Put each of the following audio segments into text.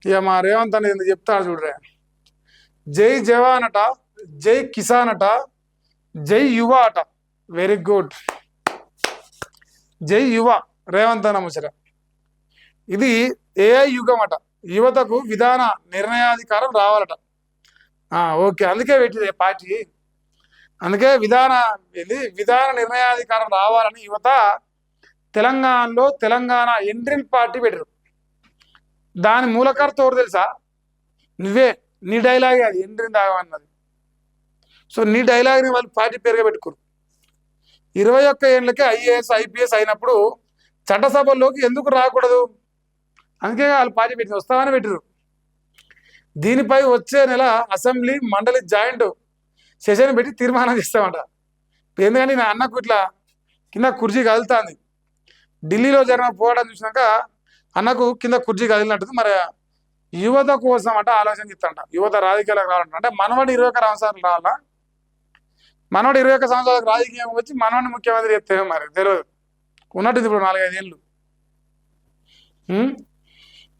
ఇక మా రేవంత్ అనేది ఎందుకు చెప్తాడు చూడరే. జై జవాన్ అట, జై కిసాన్ అట, జై యువ అట. Very good. జై యువ రేవంత్ అన్న ముచ్చట. ఇది ఏఐ యుగం అట. యువతకు విధాన నిర్ణయాధికారం రావాలట. ఓకే, అందుకే పెట్టింది పార్టీ. అందుకే విధాన నిర్ణయాధికారం రావాలని యువత తెలంగాణలో తెలంగాణ ఎండ్రిల్ పార్టీ పెట్టారు. దాని మూలకర్త ఎవరు తెలుసా? నువ్వే. నీ డైలాగే అది, ఎండ్రిల్ తాగమన్నది. సో నీ డైలాగ్ని వాళ్ళు పార్టీ పేరుగా పెట్టుకోరు. 21 ఏళ్ళకే ఐఏఎస్ ఐపీఎస్ అయినప్పుడు చట్టసభల్లోకి ఎందుకు రాకూడదు? అందుకే వాళ్ళు పార్టీ పెట్టి వస్తామని పెట్టారు. దీనిపై వచ్చే నెల అసెంబ్లీ మండలి జాయింట్ సెషన్ పెట్టి తీర్మానం చేస్తామంట. ఎందుకంటే నా అన్నకు ఇట్లా కింద కుర్చీ కదులుతుంది. ఢిల్లీలో జరిగిన పోవడం చూసినాక అన్నకు కింద కుర్చీ కదిలినట్టు. మరి యువత కోసం అంట ఆలోచన చెప్తాంట. యువత రాజకీయాలకు రావాలంట. అంటే మనవాడు 21 సంవత్సరాలు రావాలా? మనవాడు 21 సంవత్సరాలకు రాజకీయం వచ్చి మనవాడిని ముఖ్యమంత్రి చెప్తే మరి తెలియదు. ఉన్నట్టుంది ఇప్పుడు 4-5 ఏళ్ళు.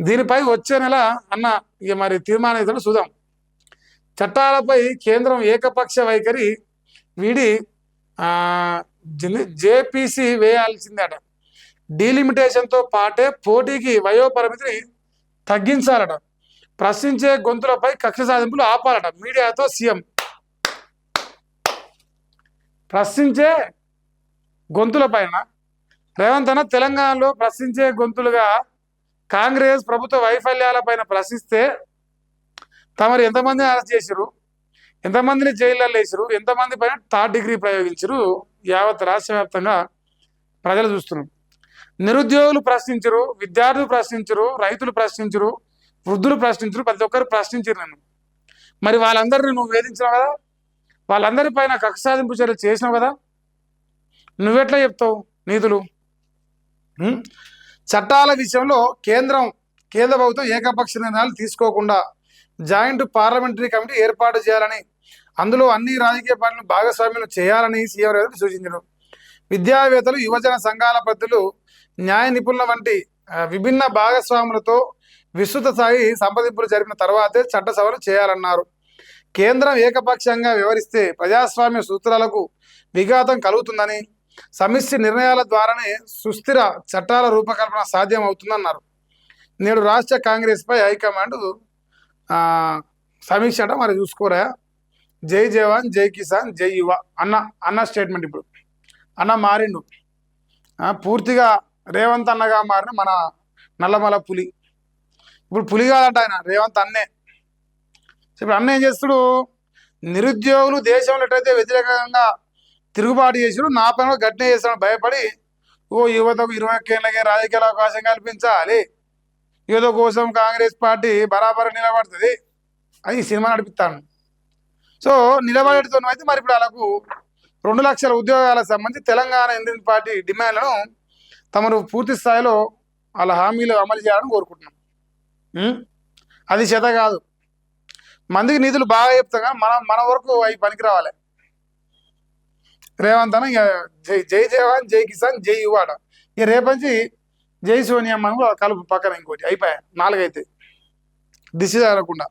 దీనిపై వచ్చే నెల అన్న ఇక మరి తీర్మానం ఇస్తాడు. చూద్దాం. చట్టాలపై కేంద్రం ఏకపక్ష వైఖరి వీడి జేపీసీ వేయాల్సిందట. డీలిమిటేషన్తో పాటే పోటీకి వయోపరిమితిని తగ్గించాలట. ప్రశ్నించే గొంతులపై కక్ష సాధింపులు ఆపాలట. మీడియాతో సీఎం. ప్రశ్నించే గొంతులపైన రేవంత్ అన్న తెలంగాణలో ప్రశ్నించే గొంతులుగా కాంగ్రెస్ ప్రభుత్వ వైఫల్యాలపైన ప్రశ్నిస్తే తమరు ఎంతమందిని అరెస్ట్ చేసిరు, ఎంతమందిని జైళ్ళల్లో వేసిరు, ఎంతమంది పైన 3rd డిగ్రీ ప్రయోగించరు యావత్ రాష్ట్ర వ్యాప్తంగా ప్రజలు చూస్తున్నారు. నిరుద్యోగులు ప్రశ్నించరు, విద్యార్థులు ప్రశ్నించరు, రైతులు ప్రశ్నించరు, వృద్ధులు ప్రశ్నించరు, ప్రతి ఒక్కరు ప్రశ్నించరు నన్ను. మరి వాళ్ళందరినీ నువ్వు వేధించినావు కదా, వాళ్ళందరి పైన కక్ష సాధింపు చర్యలు చేసినావు కదా, నువ్వెట్లా చెప్తావు నీతులు? చట్టాల విషయంలో కేంద్ర ప్రభుత్వం ఏకపక్ష నిర్ణయాలు తీసుకోకుండా జాయింట్ పార్లమెంటరీ కమిటీ ఏర్పాటు చేయాలని, అందులో అన్ని రాజకీయ పార్టీలను భాగస్వామ్యం చేయాలని సీఎం రేవంత్ సూచించారు. విద్యావేత్తలు, యువజన సంఘాల ప్రతినిధులు, న్యాయ నిపుణుల వంటి విభిన్న భాగస్వాములతో విస్తృత స్థాయి సంప్రదింపులు జరిపిన తర్వాతే చట్టసభలు చేయాలన్నారు. కేంద్రం ఏకపక్షంగా వ్యవహరిస్తే ప్రజాస్వామ్య సూత్రాలకు విఘాతం కలుగుతుందని, సమిష్టి నిర్ణయాల ద్వారానే సుస్థిర చట్టాల రూపకల్పన సాధ్యం అవుతుందన్నారు. నేడు రాష్ట్ర కాంగ్రెస్ పై హైకమాండ్ సమీక్ష అంట. మరి చూసుకోరా. జై జవాన్, జై కిసాన్, జై యువ అన్న స్టేట్మెంట్. ఇప్పుడు అన్న మారిండు. పూర్తిగా రేవంత్ అన్నగా మారిన మన నల్లమల పులి. ఇప్పుడు పులి కాదంట ఆయన, రేవంత్ అన్నే. ఇప్పుడు అన్న ఏం చేస్తాడు? నిరుద్యోగులు దేశంలో ఎట్లయితే వ్యతిరేకంగా తిరుగుబాటు చేసాడు, నా పైన గట్టినే చేస్తాడు భయపడి, యువతకు 21 ఏళ్ళకే రాజకీయాల అవకాశం కల్పించాలి, యువత కోసం కాంగ్రెస్ పార్టీ బరాబర్ నిలబడుతుంది అని సినిమా నడిపిస్తాను. సో నిలబడేతో అయితే మరి ఇప్పుడు వాళ్ళకు 2 లక్షల ఉద్యోగాలకు సంబంధించి తెలంగాణ ఎండ్రిల్ పార్టీ డిమాండ్లను తమను పూర్తి స్థాయిలో వాళ్ళ హామీలు అమలు చేయాలని కోరుకుంటున్నాం. అది చేత కాదు. మందికి నిధులు బాగా చెప్తాం కానీ మన వరకు అవి పనికి రావాలి. రేవంత్ అన్న ఇక జై జవాన్, జై కిసాన్, జై యువాడ. ఇక రేపంచి జై సోనియా మనం కలుపు పక్కన ఇంకోటి అయిపోయాయి. 4 అయితే దిశ జరగకుండా.